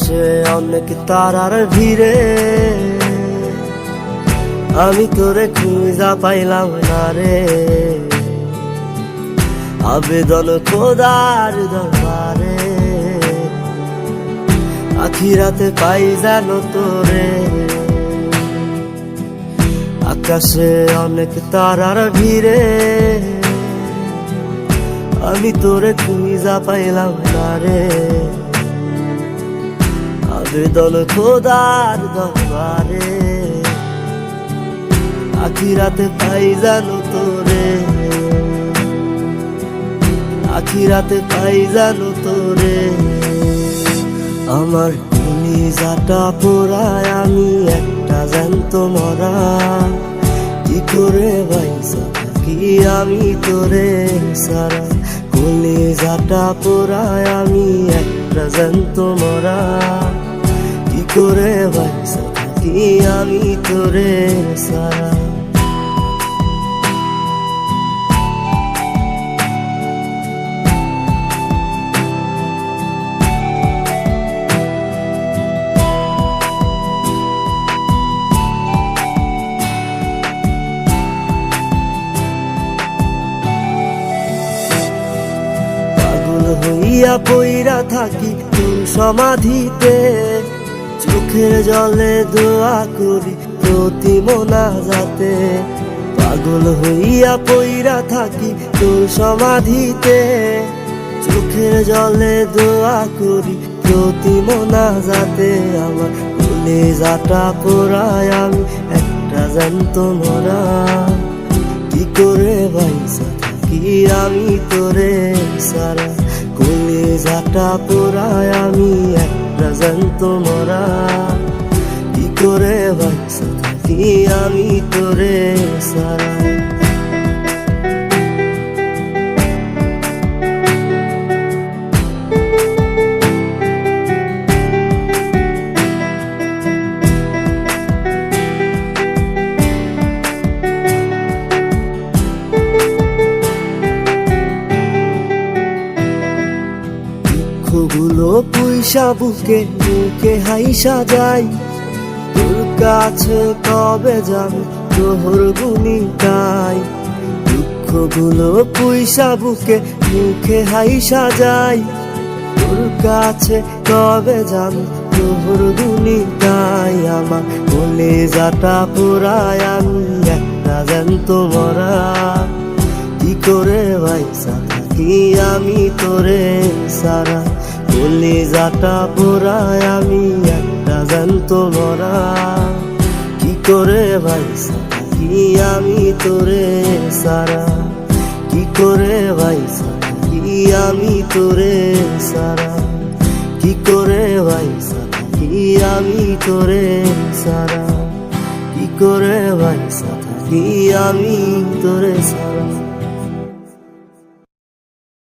আকাশে অনেক তারার ভিড়ে আমি তোরে খুঁজা পাইলাম না রে। আবেদন খোদার দরবারে, আখিরাতে পাই জানো তোরে। আকাশে অনেক তারার ভিড়ে আমি তোরে খুঁজা পাইলাম না রে। আবেদন খোদার দরবারে, আখিরাতে পাই জানো তোরে। আখিরাতে পাই জানো তোরে। আমার কলিজাটা পোড়ায় আমি একটা জ্যান্ত মরা, কি করে বাইসা থাকি আমি তোরে সারা। কলিজাটা পোড়ায় আমি একটা জ্যান্ত মরা, কি করে বাইসা থাকি আমি তোরে সারা। হইয়া পইরা থাকি তোর সমাধিতে, চোখের জলে দোয়া করি প্রতি মোনাজাতে। পাগল হইয়া পইরা থাকি তোর সমাধিতে, চোখের জলে দোয়া করি প্রতি মোনাজাতে। আমার কলিজাটা পোড়ায় আমি একটা জ্যান্ত মরা, কি করে বাইসা থাকি আমি তোরে সারা। কলিজাটা পোড়ায় আমি একটা জ্যান্ত মরা, কি করে বাইসা থাকি আমি তোরে সারা। দুঃখগুলো পুইসা বুকে বুকে হাইসা যাই, তোর কাছে কবে যাবে তোর গুনি গাই। দুঃখগুলো পুইসা বুকে মুখে হাইসা যাই, তোর কাছে কবে যাবে তোর গুনি গাই। আমার কলিজাটা পোড়ায় আমি একটা জ্যান্ত মরা, কি করে বাইসা থাকি আমি তোরে সারা। কলিজাটা পোড়ায় আমি একটা জ্যান্ত মরা, কি করে বাইসা থাকি আমি তোরে সারা। কি করে বাইসা থাকি আমি তোরে সারা। কি করে বাইসা থাকি আমি তোরে সারা। কি করে বাইসা থাকি আমি তোরে সারা।